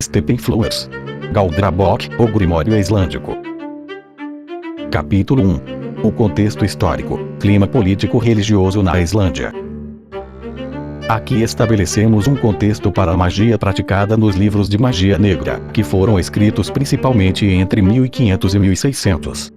Steppenflowers. Galdrabok, o Grimório Islândico. Capítulo 1. O contexto histórico, clima político-religioso na Islândia. Aqui estabelecemos um contexto para a magia praticada nos livros de magia negra, que foram escritos principalmente entre 1500 e 1600.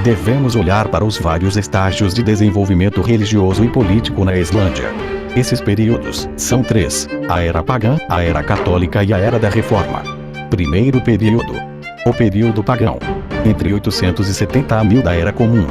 Devemos olhar para os vários estágios de desenvolvimento religioso e político na Islândia. Esses períodos são três: a Era Pagã, a Era Católica e a Era da Reforma. Primeiro período. O período pagão. Entre 870 a 1000 da Era Comum.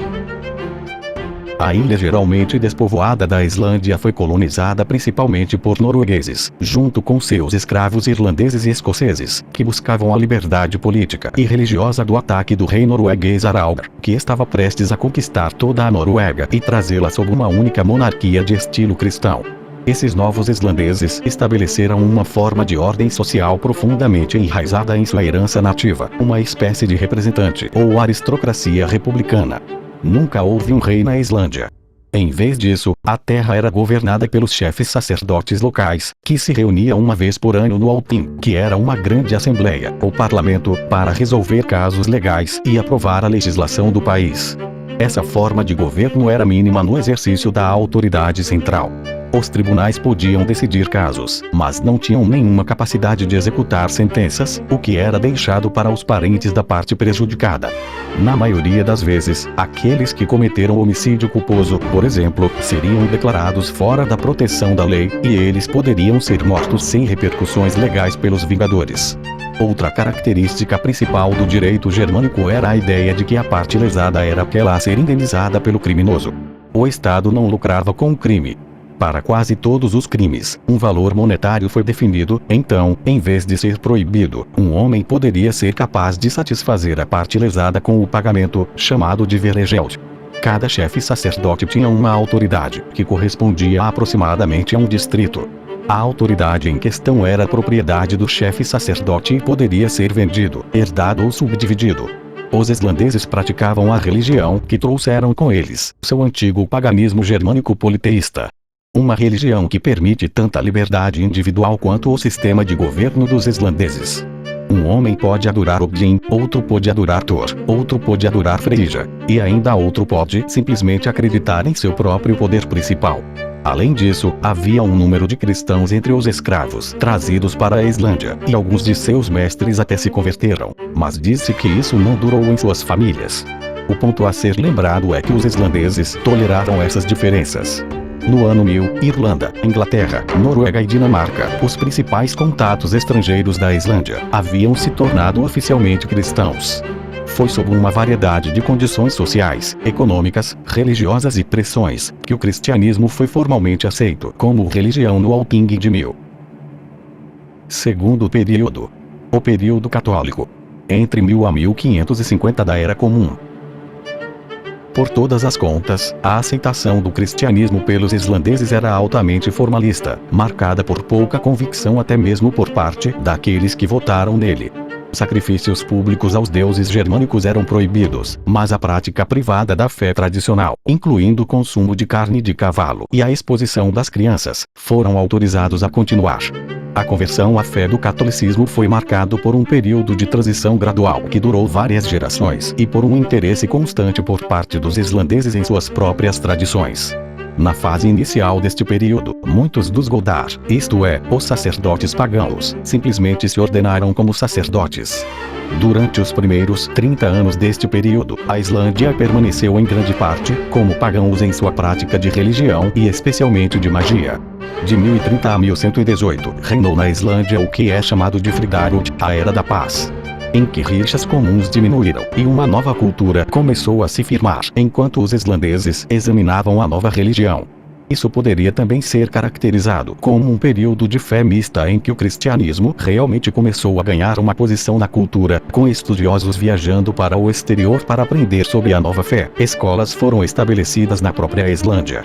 A ilha geralmente despovoada da Islândia foi colonizada principalmente por noruegueses, junto com seus escravos irlandeses e escoceses, que buscavam a liberdade política e religiosa do ataque do rei norueguês Haraldr, que estava prestes a conquistar toda a Noruega e trazê-la sob uma única monarquia de estilo cristão. Esses novos islandeses estabeleceram uma forma de ordem social profundamente enraizada em sua herança nativa, uma espécie de representante ou aristocracia republicana. Nunca houve um rei na Islândia. Em vez disso, a terra era governada pelos chefes sacerdotes locais, que se reuniam uma vez por ano no Althing, que era uma grande assembleia, ou parlamento, para resolver casos legais e aprovar a legislação do país. Essa forma de governo era mínima no exercício da autoridade central. Os tribunais podiam decidir casos, mas não tinham nenhuma capacidade de executar sentenças, o que era deixado para os parentes da parte prejudicada. Na maioria das vezes, aqueles que cometeram homicídio culposo, por exemplo, seriam declarados fora da proteção da lei, e eles poderiam ser mortos sem repercussões legais pelos vingadores. Outra característica principal do direito germânico era a ideia de que a parte lesada era aquela a ser indenizada pelo criminoso. O Estado não lucrava com o crime. Para quase todos os crimes, um valor monetário foi definido, então, em vez de ser proibido, um homem poderia ser capaz de satisfazer a parte lesada com o pagamento, chamado de verejeld. Cada chefe sacerdote tinha uma autoridade, que correspondia aproximadamente a um distrito. A autoridade em questão era a propriedade do chefe sacerdote e poderia ser vendido, herdado ou subdividido. Os islandeses praticavam a religião que trouxeram com eles, seu antigo paganismo germânico politeísta. Uma religião que permite tanta liberdade individual quanto o sistema de governo dos islandeses. Um homem pode adorar Odin, outro pode adorar Thor, outro pode adorar Freyja, e ainda outro pode simplesmente acreditar em seu próprio poder principal. Além disso, havia um número de cristãos entre os escravos trazidos para a Islândia, e alguns de seus mestres até se converteram, mas disse que isso não durou em suas famílias. O ponto a ser lembrado é que os islandeses toleraram essas diferenças. No ano 1000, Irlanda, Inglaterra, Noruega e Dinamarca, os principais contatos estrangeiros da Islândia, haviam se tornado oficialmente cristãos. Foi sob uma variedade de condições sociais, econômicas, religiosas e pressões, que o cristianismo foi formalmente aceito como religião no Althing de 1000. Segundo período. O período católico. Entre 1000 a 1550 da Era Comum. Por todas as contas, a aceitação do cristianismo pelos islandeses era altamente formalista, marcada por pouca convicção até mesmo por parte daqueles que votaram nele. Sacrifícios públicos aos deuses germânicos eram proibidos, mas a prática privada da fé tradicional, incluindo o consumo de carne de cavalo e a exposição das crianças, foram autorizados a continuar. A conversão à fé do catolicismo foi marcado por um período de transição gradual que durou várias gerações e por um interesse constante por parte dos islandeses em suas próprias tradições. Na fase inicial deste período, muitos dos Goldar, isto é, os sacerdotes pagãos, simplesmente se ordenaram como sacerdotes. Durante os primeiros 30 anos deste período, a Islândia permaneceu em grande parte como pagãos em sua prática de religião e especialmente de magia. De 1030 a 1118, reinou na Islândia o que é chamado de Friðaröld, a Era da Paz, em que rixas comuns diminuíram e uma nova cultura começou a se firmar enquanto os islandeses examinavam a nova religião. Isso poderia também ser caracterizado como um período de fé mista em que o cristianismo realmente começou a ganhar uma posição na cultura, com estudiosos viajando para o exterior para aprender sobre a nova fé. Escolas foram estabelecidas na própria Islândia.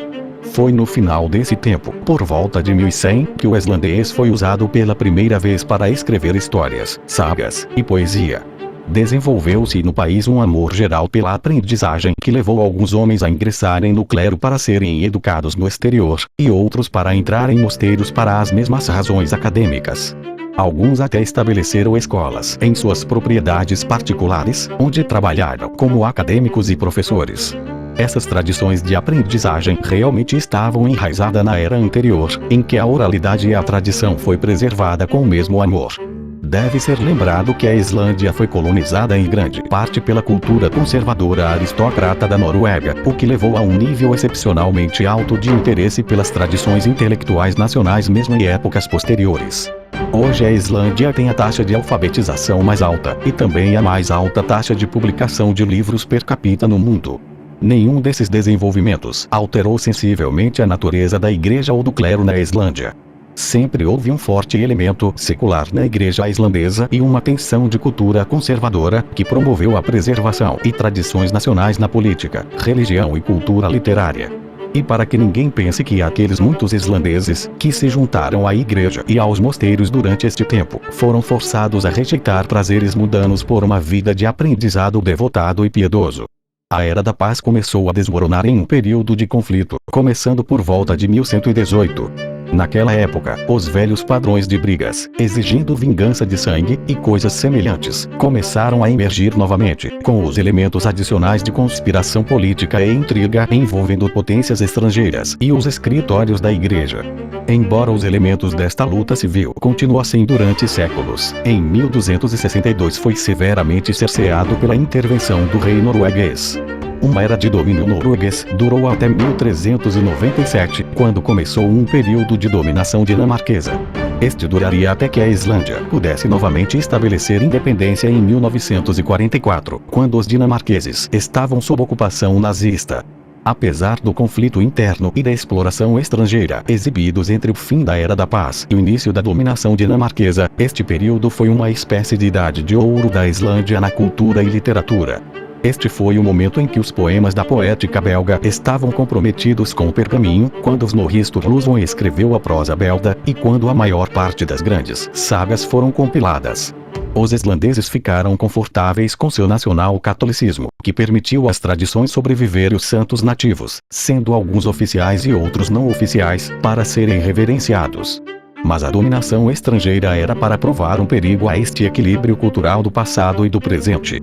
Foi no final desse tempo, por volta de 1100, que o islandês foi usado pela primeira vez para escrever histórias, sagas e poesia. Desenvolveu-se no país um amor geral pela aprendizagem que levou alguns homens a ingressarem no clero para serem educados no exterior, e outros para entrar em mosteiros para as mesmas razões acadêmicas. Alguns até estabeleceram escolas em suas propriedades particulares, onde trabalharam como acadêmicos e professores. Essas tradições de aprendizagem realmente estavam enraizadas na era anterior, em que a oralidade e a tradição foi preservada com o mesmo amor. Deve ser lembrado que a Islândia foi colonizada em grande parte pela cultura conservadora aristocrata da Noruega, o que levou a um nível excepcionalmente alto de interesse pelas tradições intelectuais nacionais mesmo em épocas posteriores. Hoje a Islândia tem a taxa de alfabetização mais alta, e também a mais alta taxa de publicação de livros per capita no mundo. Nenhum desses desenvolvimentos alterou sensivelmente a natureza da igreja ou do clero na Islândia. Sempre houve um forte elemento secular na igreja islandesa e uma tensão de cultura conservadora que promoveu a preservação e tradições nacionais na política, religião e cultura literária. E para que ninguém pense que aqueles muitos islandeses que se juntaram à igreja e aos mosteiros durante este tempo foram forçados a rejeitar prazeres mundanos por uma vida de aprendizado devotado e piedoso. A Era da Paz começou a desmoronar em um período de conflito, começando por volta de 1118. Naquela época, os velhos padrões de brigas, exigindo vingança de sangue e coisas semelhantes, começaram a emergir novamente, com os elementos adicionais de conspiração política e intriga envolvendo potências estrangeiras e os escritórios da igreja. Embora os elementos desta luta civil continuassem durante séculos, em 1262 foi severamente cerceado pela intervenção do rei norueguês. Uma era de domínio norueguês durou até 1397, quando começou um período de dominação dinamarquesa. Este duraria até que a Islândia pudesse novamente estabelecer independência em 1944, quando os dinamarqueses estavam sob ocupação nazista. Apesar do conflito interno e da exploração estrangeira exibidos entre o fim da Era da Paz e o início da dominação dinamarquesa, este período foi uma espécie de idade de ouro da Islândia na cultura e literatura. Este foi o momento em que os poemas da poética belga estavam comprometidos com o pergaminho, quando Snorri Sturluson escreveu a prosa belga, e quando a maior parte das grandes sagas foram compiladas. Os islandeses ficaram confortáveis com seu nacional catolicismo, que permitiu às tradições sobreviver e os santos nativos, sendo alguns oficiais e outros não oficiais, para serem reverenciados. Mas a dominação estrangeira era para provar um perigo a este equilíbrio cultural do passado e do presente.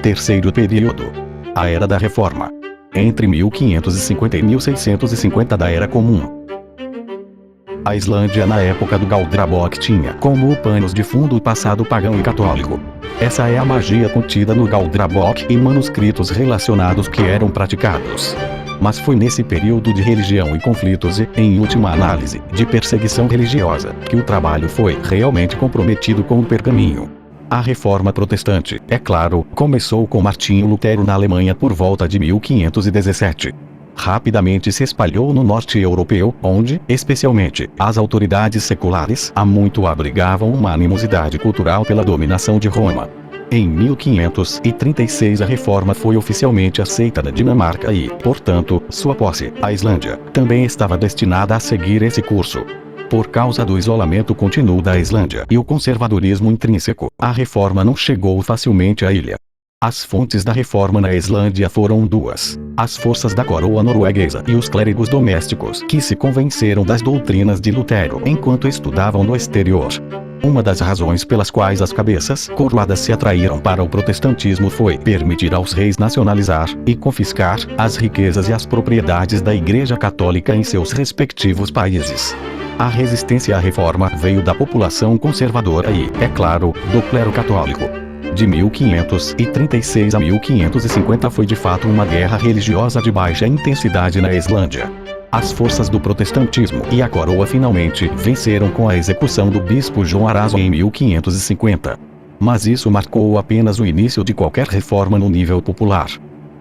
Terceiro período. A Era da Reforma. Entre 1550 e 1650 da Era Comum. A Islândia na época do Galdrabok tinha como panos de fundo o passado pagão e católico. Essa é a magia contida no Galdrabok e manuscritos relacionados que eram praticados. Mas foi nesse período de religião e conflitos e, em última análise, de perseguição religiosa, que o trabalho foi realmente comprometido com o pergaminho. A Reforma Protestante, é claro, começou com Martinho Lutero na Alemanha por volta de 1517. Rapidamente se espalhou no norte europeu, onde, especialmente, as autoridades seculares há muito abrigavam uma animosidade cultural pela dominação de Roma. Em 1536 a reforma foi oficialmente aceita na Dinamarca e, portanto, sua posse, a Islândia, também estava destinada a seguir esse curso. Por causa do isolamento contínuo da Islândia e o conservadorismo intrínseco, a reforma não chegou facilmente à ilha. As fontes da reforma na Islândia foram duas: as forças da coroa norueguesa e os clérigos domésticos que se convenceram das doutrinas de Lutero enquanto estudavam no exterior. Uma das razões pelas quais as cabeças coroadas se atraíram para o protestantismo foi permitir aos reis nacionalizar e confiscar as riquezas e as propriedades da Igreja Católica em seus respectivos países. A resistência à reforma veio da população conservadora e, é claro, do clero católico. De 1536 a 1550 foi de fato uma guerra religiosa de baixa intensidade na Islândia. As forças do protestantismo e a coroa finalmente venceram com a execução do bispo João Araso em 1550. Mas isso marcou apenas o início de qualquer reforma no nível popular.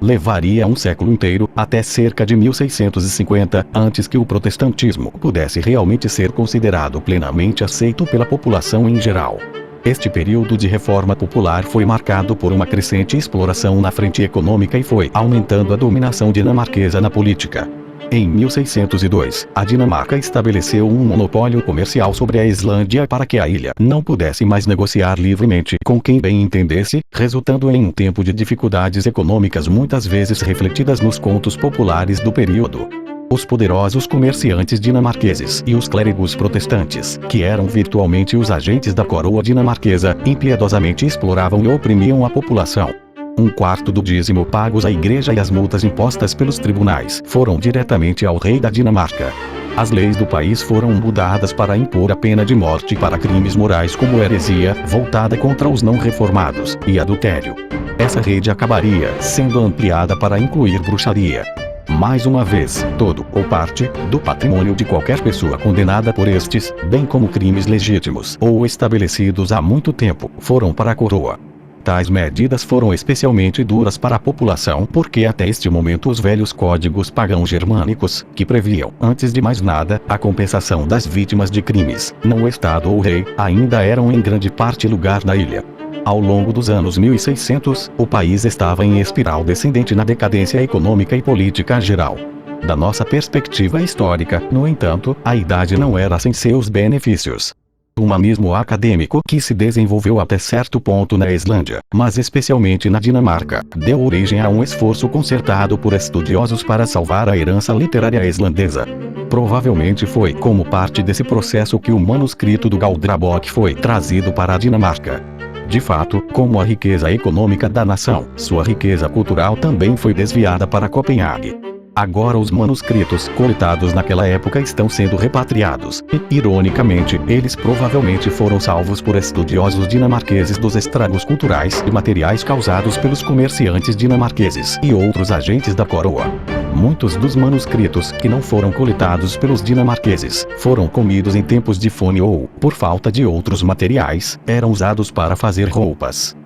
Levaria um século inteiro, até cerca de 1650, antes que o protestantismo pudesse realmente ser considerado plenamente aceito pela população em geral. Este período de reforma popular foi marcado por uma crescente exploração na frente econômica e foi aumentando a dominação dinamarquesa na política. Em 1602, a Dinamarca estabeleceu um monopólio comercial sobre a Islândia para que a ilha não pudesse mais negociar livremente com quem bem entendesse, resultando em um tempo de dificuldades econômicas muitas vezes refletidas nos contos populares do período. Os poderosos comerciantes dinamarqueses e os clérigos protestantes, que eram virtualmente os agentes da coroa dinamarquesa, impiedosamente exploravam e oprimiam a população. Um quarto do dízimo pagos à igreja e as multas impostas pelos tribunais foram diretamente ao rei da Dinamarca. As leis do país foram mudadas para impor a pena de morte para crimes morais como heresia, voltada contra os não reformados, e adultério. Essa rede acabaria sendo ampliada para incluir bruxaria. Mais uma vez, todo ou parte do patrimônio de qualquer pessoa condenada por estes, bem como crimes legítimos ou estabelecidos há muito tempo, foram para a coroa. Tais medidas foram especialmente duras para a população porque até este momento os velhos códigos pagãos germânicos, que previam, antes de mais nada, a compensação das vítimas de crimes, não o Estado ou o rei, ainda eram em grande parte lugar da ilha. Ao longo dos anos 1600, o país estava em espiral descendente na decadência econômica e política geral. Da nossa perspectiva histórica, no entanto, a idade não era sem seus benefícios. O humanismo acadêmico que se desenvolveu até certo ponto na Islândia, mas especialmente na Dinamarca, deu origem a um esforço concertado por estudiosos para salvar a herança literária islandesa. Provavelmente foi como parte desse processo que o manuscrito do Galdrabok foi trazido para a Dinamarca. De fato, como a riqueza econômica da nação, sua riqueza cultural também foi desviada para Copenhague. Agora os manuscritos coletados naquela época estão sendo repatriados, e, ironicamente, eles provavelmente foram salvos por estudiosos dinamarqueses dos estragos culturais e materiais causados pelos comerciantes dinamarqueses e outros agentes da coroa. Muitos dos manuscritos que não foram coletados pelos dinamarqueses foram comidos em tempos de fome ou, por falta de outros materiais, eram usados para fazer roupas.